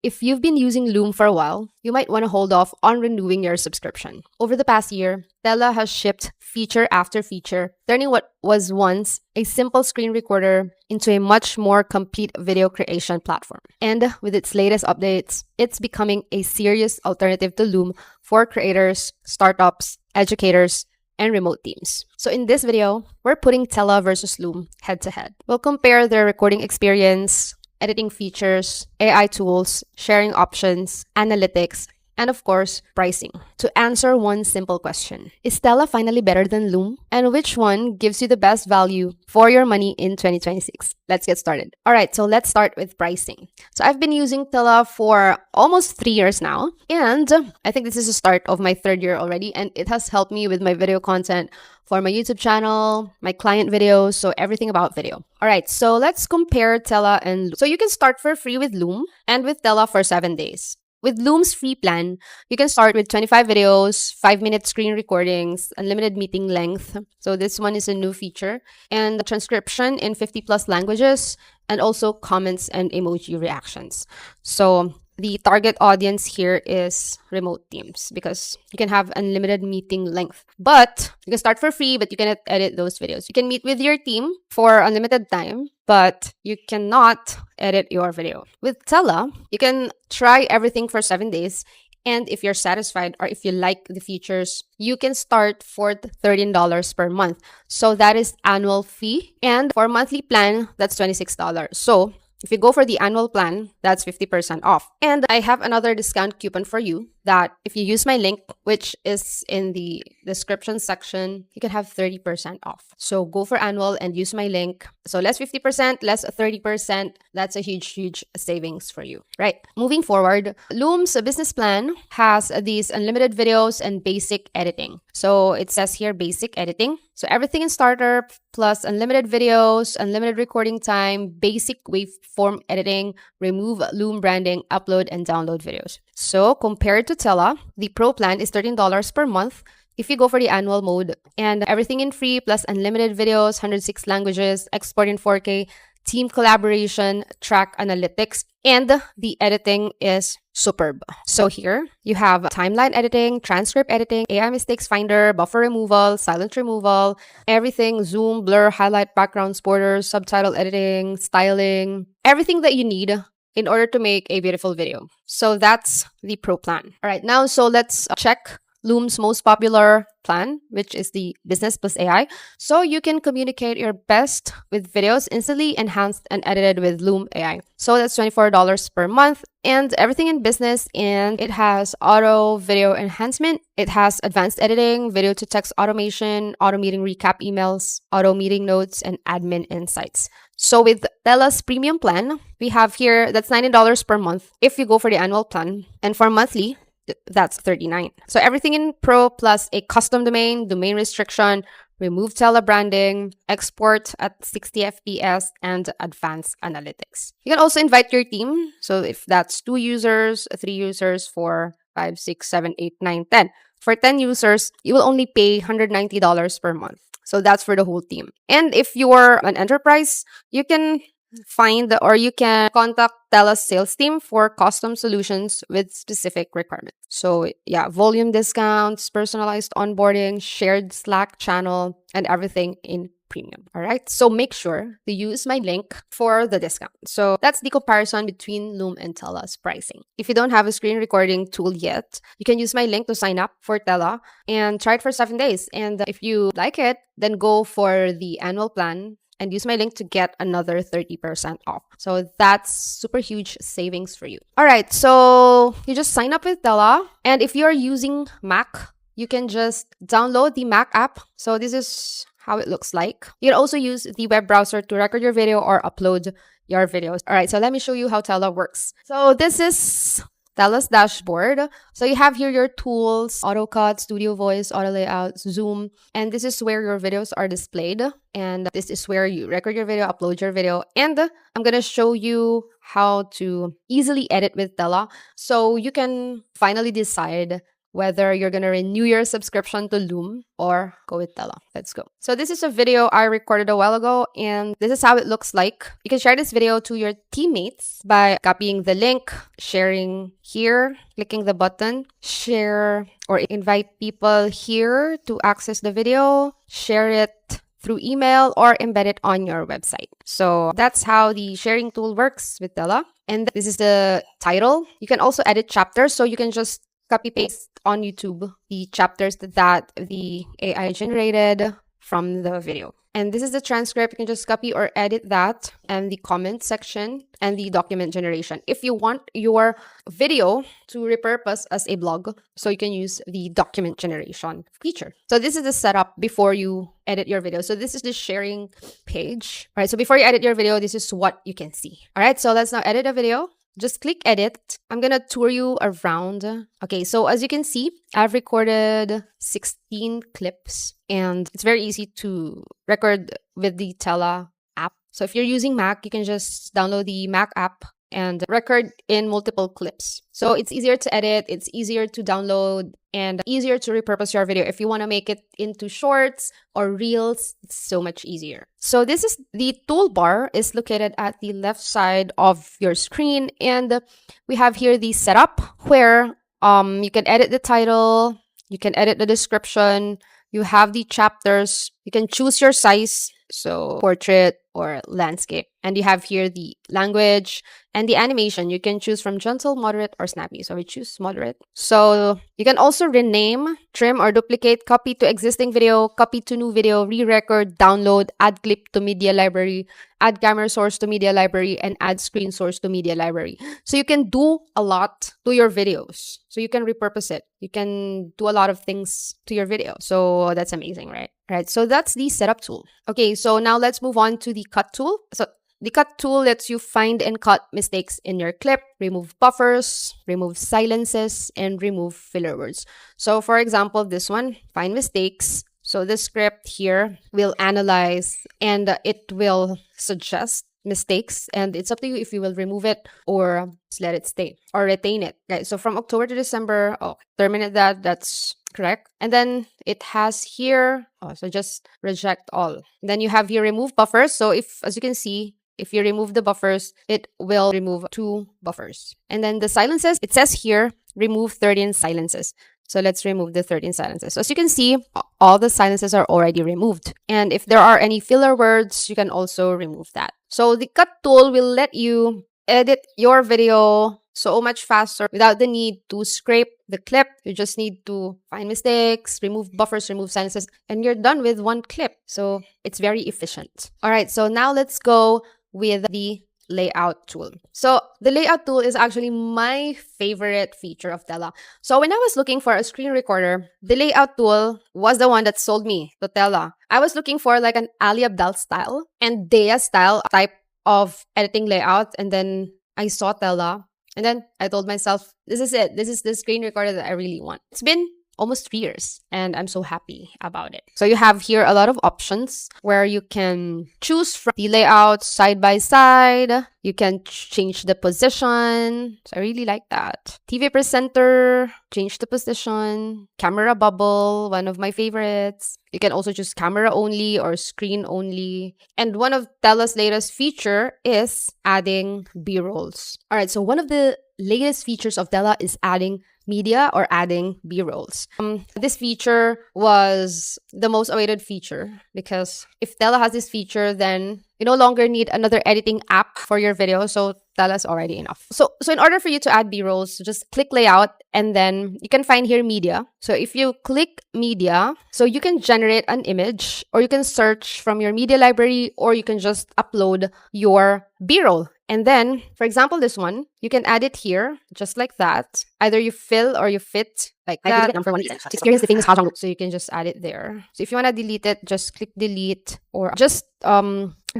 If you've been using Loom for a while, you might want to hold off on renewing your subscription. Over the past year, Tella has shipped feature after feature, turning what was once a simple screen recorder into a much more complete video creation platform. And with its latest updates, it's becoming a serious alternative to Loom for creators, startups, educators, and remote teams. So in this video, we're putting Tella versus Loom head to head. We'll compare their recording experience, editing features, AI tools, sharing options, analytics, and of course, pricing. To answer one simple question, is Tella finally better than Loom? And which one gives you the best value for your money in 2026? Let's get started. All right, so let's start with pricing. So I've been using Tella for almost 3 years now, and I think this is the start of my 3rd year already, and it has helped me with my video content for my YouTube channel, my client videos, so everything about video. All right, so let's compare Tella and Loom. So you can start for free with Loom and with Tella for 7 days. With Loom's free plan, you can start with 25 videos, 5-minute screen recordings, unlimited meeting length. So this one is a new feature. And transcription in 50 plus languages, and also comments and emoji reactions. So the target audience here is remote teams because you can have unlimited meeting length. But you can start for free, but you cannot edit those videos. You can meet with your team for unlimited time, but you cannot edit your video. With Tella, you can try everything for 7 days. And if you're satisfied or if you like the features, you can start for $13 per month. So that is annual fee. And for monthly plan, that's $26. So if you go for the annual plan, that's 50% off. And I have another discount coupon for you that if you use my link, which is in the description section, you can have 30% off. So go for annual and use my link. So less 50%, less 30%. That's a huge savings for you, right? Moving forward, Loom's business plan has these unlimited videos and basic editing. So it says here basic editing. So everything in starter plus unlimited videos, unlimited recording time, basic waveform editing, remove Loom branding, upload and download videos. So compared to Tella, the Pro plan is $13 per month if you go for the annual mode, and everything in free plus unlimited videos, 106 languages, export in 4K, team collaboration, track analytics, and the editing is superb. So here you have timeline editing, transcript editing, AI mistakes finder, buffer removal, silence removal, everything, zoom, blur, highlight, backgrounds, borders, subtitle editing, styling, everything that you need in order to make a beautiful video. So that's the Pro plan. All right, now so let's check Loom's most popular plan, which is the Business Plus AI. So you can communicate your best with videos instantly enhanced and edited with Loom AI. So that's $24 per month and everything in business. And it has auto video enhancement. It has advanced editing, video to text automation, auto meeting recap emails, auto meeting notes, and admin insights. So with Tella's premium plan, we have here, that's $90 per month if you go for the annual plan. And for monthly, that's $39. So everything in Pro plus a custom domain, domain restriction, remove Tella branding, export at 60 FPS, and advanced analytics. You can also invite your team. So if that's 2 users, 3 users, 4, 5, 6, 7, 8, 9, 10. For 10 users, you will only pay $190 per month. So that's for the whole team. And if you're an enterprise, you can find or you can contact Tella's sales team for custom solutions with specific requirements. So yeah, volume discounts, personalized onboarding, shared Slack channel, and everything in premium. All right. So make sure to use my link for the discount. So that's the comparison between Loom and Tella's pricing. If you don't have a screen recording tool yet, you can use my link to sign up for Tella and try it for 7 days. And if you like it, then go for the annual plan and use my link to get another 30% off. So that's super huge savings for you. All right, so you just sign up with Tella. And if you're using Mac, you can just download the Mac app. So this is how it looks like. You can also use the web browser to record your video or upload your videos. All right, so let me show you how Tella works. So this is Tella's dashboard. So you have here your tools, AutoCAD, Studio Voice, Auto Layout, Zoom, and this is where your videos are displayed. And this is where you record your video, upload your video. And I'm going to show you how to easily edit with Tella. So you can finally decide whether you're going to renew your subscription to Loom or go with Tella. Let's go. So this is a video I recorded a while ago, and this is how it looks like. You can share this video to your teammates by copying the link, sharing here, clicking the button, share or invite people here to access the video, share it through email, or embed it on your website. So that's how the sharing tool works with Tella. And this is the title. You can also edit chapters, so you can just copy paste on YouTube the chapters that the AI generated from the video. And this is the transcript. You can just copy or edit that, and the comment section and the document generation. If you want your video to repurpose as a blog, so you can use the document generation feature. So this is the setup before you edit your video. So this is the sharing page. All right, so before you edit your video, this is what you can see. All right, so let's now edit a video. Just click edit. I'm going to tour you around. Okay, so as you can see, I've recorded 16 clips, and it's very easy to record with the Tella app. So if you're using Mac, you can just download the Mac app and record in multiple clips. So it's easier to edit, it's easier to download, and easier to repurpose your video. If you want to make it into shorts or reels, it's so much easier. So this is the toolbar is located at the left side of your screen, and we have here the setup where you can edit the title, you can edit the description, you have the chapters, you can choose your size, so portrait or landscape. And you have here the language and the animation. You can choose from gentle, moderate, or snappy. So we choose moderate. So you can also rename, trim, or duplicate, copy to existing video, copy to new video, re-record, download, add clip to media library, add camera source to media library, and add screen source to media library. So you can do a lot to your videos. So you can repurpose it. You can do a lot of things to your video. So that's amazing, right? Right. So that's the setup tool. Okay, so now let's move on to the cut tool. So the cut tool lets you find and cut mistakes in your clip, remove buffers, remove silences, and remove filler words. So for example, this one, find mistakes. So this script here will analyze and it will suggest mistakes, and it's up to you if you will remove it or just let it stay or retain it. Okay, so from October to December, terminate that. That's correct. And then it has here, so just reject all. Then you have here remove buffers. So if, as you can see, if you remove the buffers, it will remove 2 buffers. And then the silences, it says here, remove 13 silences. So let's remove the 13 silences. So as you can see, all the silences are already removed. And if there are any filler words, you can also remove that. So the cut tool will let you edit your video so much faster without the need to scrape the clip. You just need to find mistakes, remove buffers, remove silences, and you're done with one clip. So it's very efficient. All right, so now let's go with the layout tool. So the layout tool is actually my favorite feature of Tella. So when I was looking for a screen recorder, the layout tool was the one that sold me to Tella. I was looking for like an Ali Abdal style and Dea style type of editing layout, and then I saw Tella, and then I told myself, this is it. This is the screen recorder that I really want. It's been almost 3 years, and I'm so happy about it. So you have here a lot of options where you can choose from the layout side by side. You can change the position. So I really like that. TV presenter, change the position. Camera bubble, one of my favorites. You can also choose camera only or screen only. And one of Tella's latest feature is adding B-rolls. All right, so one of the latest features of Tella is adding media or adding B-rolls. This feature was the most awaited feature because if Tella has this feature, then you no longer need another editing app for your video. So Tella's already enough. So in order for you to add B-rolls, just click layout and then you can find here media. So if you click media, so you can generate an image or you can search from your media library or you can just upload your B-roll. And then, for example, this one, you can add it here, just like that. Either you fill or you fit like that. To experience the famous Hajong. So you can just add it there. So if you want to delete it, just click delete or just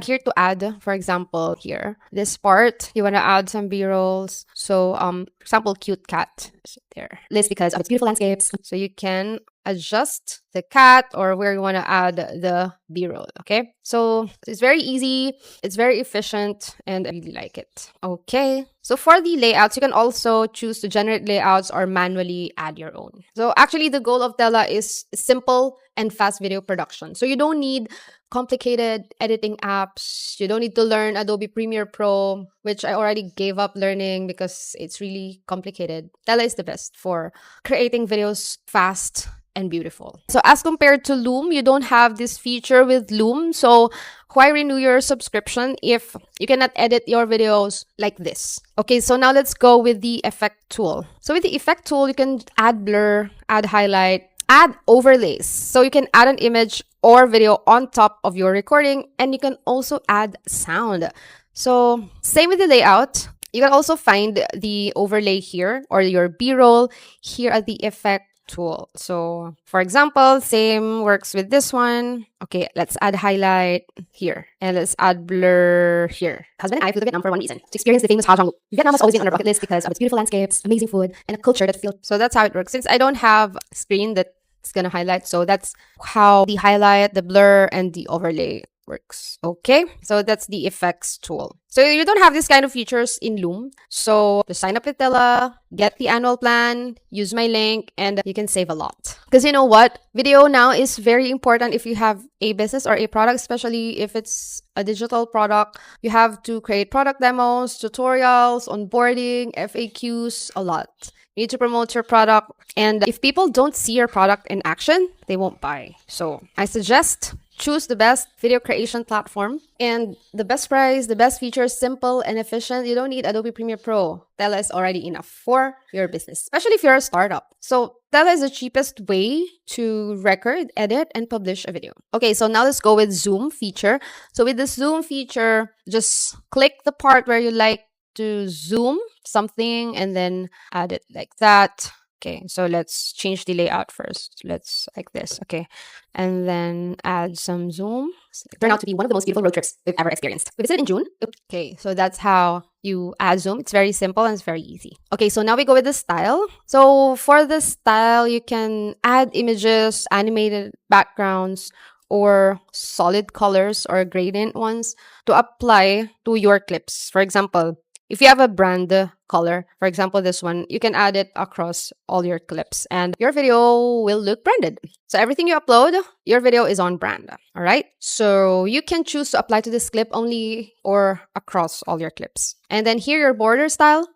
here to add, for example, here, this part, you want to add some B-rolls. So, for example, cute cat there. List because of its beautiful landscapes. So you can adjust the cat or where you want to add the B-roll, okay? So it's very easy, it's very efficient, and I really like it. Okay, So for the layouts, you can also choose to generate layouts or manually add your own. So actually the goal of Tella is simple and fast video production. So you don't need complicated editing apps. You don't need to learn Adobe Premiere Pro, which I already gave up learning because it's really complicated. Tella is the best for creating videos fast and beautiful. So as compared to Loom, you don't have this feature with Loom. So why renew your subscription if you cannot edit your videos like this? Okay, so now let's go with the effect tool. So with the effect tool, you can add blur, add highlight, add overlays. So you can add an image or video on top of your recording, and you can also add sound. So same with the layout. You can also find the overlay here or your B-roll here at the effect tool. So for example, same works with this one. Okay, let's add highlight here and let's add blur here. Husband and I flew to Vietnam for one reason: to experience the famous Ha Giang. Vietnam has always been on our bucket list because of its beautiful landscapes, amazing food, and a culture that feels. So that's how it works. Since I don't have a screen that's gonna highlight, so that's how the highlight, the blur, and the overlay works. Okay, so that's the effects tool. So you don't have this kind of features in Loom. So just sign up with Tella, get the annual plan, use my link, and you can save a lot. Because you know what? Video now is very important if you have a business or a product, especially if it's a digital product. You have to create product demos, tutorials, onboarding, FAQs, a lot. You need to promote your product. And if people don't see your product in action, they won't buy. So I suggest choose the best video creation platform and the best price, the best features, simple and efficient. You don't need Adobe Premiere Pro. Tella is already enough for your business, especially if you're a startup. So Tella is the cheapest way to record, edit, and publish a video. Okay, so now let's go with Zoom feature. So with the Zoom feature, just click the part where you like to zoom something and then add it like that. Okay, so let's change the layout first. Let's like this, okay. And then add some zoom. It turned out to be one of the most beautiful road trips we've ever experienced. We visited in June. Okay, so that's how you add zoom. It's very simple and it's very easy. Okay, so now we go with the style. So for the style, you can add images, animated backgrounds, or solid colors or gradient ones to apply to your clips. For example, if you have a brand color, for example, this one, you can add it across all your clips and your video will look branded. So everything you upload, your video is on brand. All right. So you can choose to apply to this clip only or across all your clips. And then here, your border style,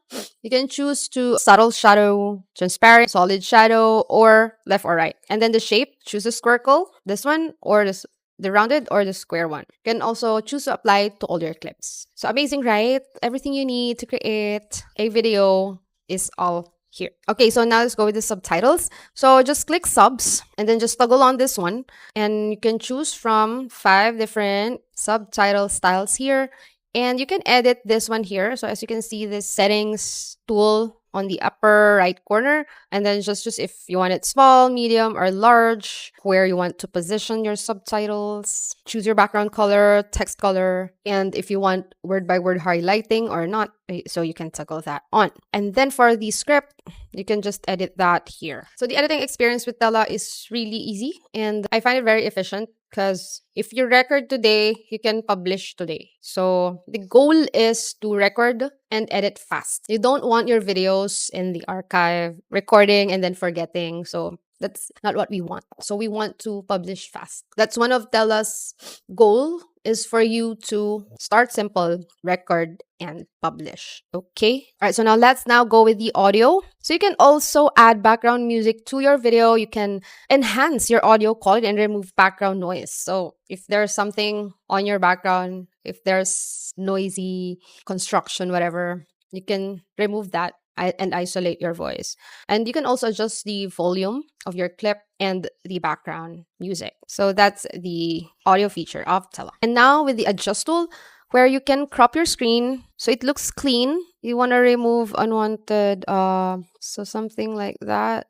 you can choose to subtle shadow, transparent, solid shadow, or left or right. And then the shape, choose a squircle, this one, or this. The rounded or the square one. You can also choose to apply to all your clips. So amazing, right? Everything you need to create a video is all here. Okay, so now let's go with the subtitles. So just click subs and then just toggle on this one. And you can choose from 5 different subtitle styles here. And you can edit this one here. So as you can see, this settings tool on the upper right corner, and then just if you want it small, medium, or large, where you want to position your subtitles, choose your background color, text color, and if you want word by word highlighting or not, so you can toggle that on. And then for the script, you can just edit that here. So the editing experience with Tella is really easy, and I find it very efficient. Because if you record today, you can publish today. So the goal is to record and edit fast. You don't want your videos in the archive, recording and then forgetting. So that's not what we want. So we want to publish fast. That's one of Tella's goal, is for you to start simple, record, and publish. Okay. All right. So now let's go with the audio. So you can also add background music to your video. You can enhance your audio quality and remove background noise. So if there's something on your background, if there's noisy construction, whatever, you can remove that and isolate your voice. And you can also adjust the volume of your clip and the background music. So that's the audio feature of Tella. And now with the adjust tool, where you can crop your screen so it looks clean. You want to remove unwanted, so something like that.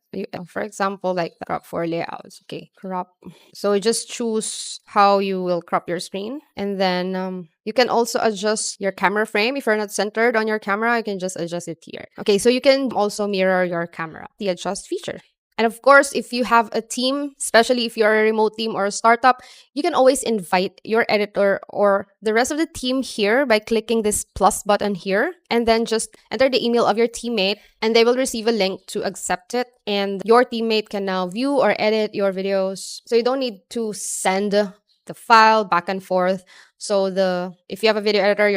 For example, like crop for layouts. Okay, crop. So just choose how you will crop your screen. And then you can also adjust your camera frame. If you're not centered on your camera, you can just adjust it here. Okay, so you can also mirror your camera. The adjust feature. And of course, if you have a team, especially if you're a remote team or a startup, you can always invite your editor or the rest of the team here by clicking this plus button here, and then just enter the email of your teammate and they will receive a link to accept it. And your teammate can now view or edit your videos. So you don't need to send the file back and forth. So if you have a video editor,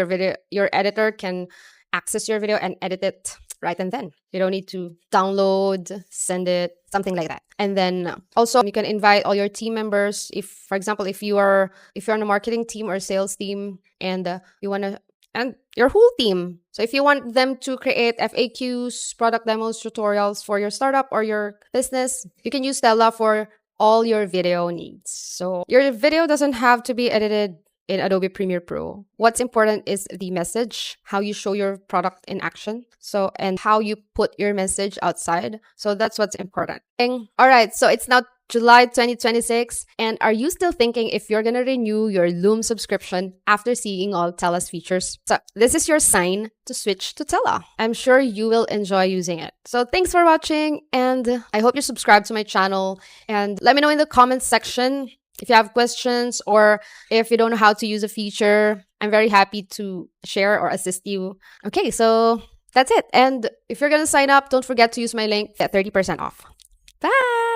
your editor can access your video and edit it right and then. You don't need to download, send it, something like that. And then also you can invite all your team members. If, for example, if you're on a marketing team or sales team and you want to, and your whole team. So if you want them to create FAQs, product demos, tutorials for your startup or your business, you can use Tella for all your video needs. So your video doesn't have to be edited in Adobe Premiere Pro. What's important is the message, how you show your product in action, and how you put your message outside. So that's what's important. All right, so it's now July 2026. And are you still thinking if you're going to renew your Loom subscription after seeing all Tella's features? So this is your sign to switch to Tella. I'm sure you will enjoy using it. So thanks for watching, and I hope you subscribe to my channel. And let me know in the comments section if you have questions or if you don't know how to use a feature. I'm very happy to share or assist you. Okay, so that's it. And if you're going to sign up, don't forget to use my link at 30% off. Bye!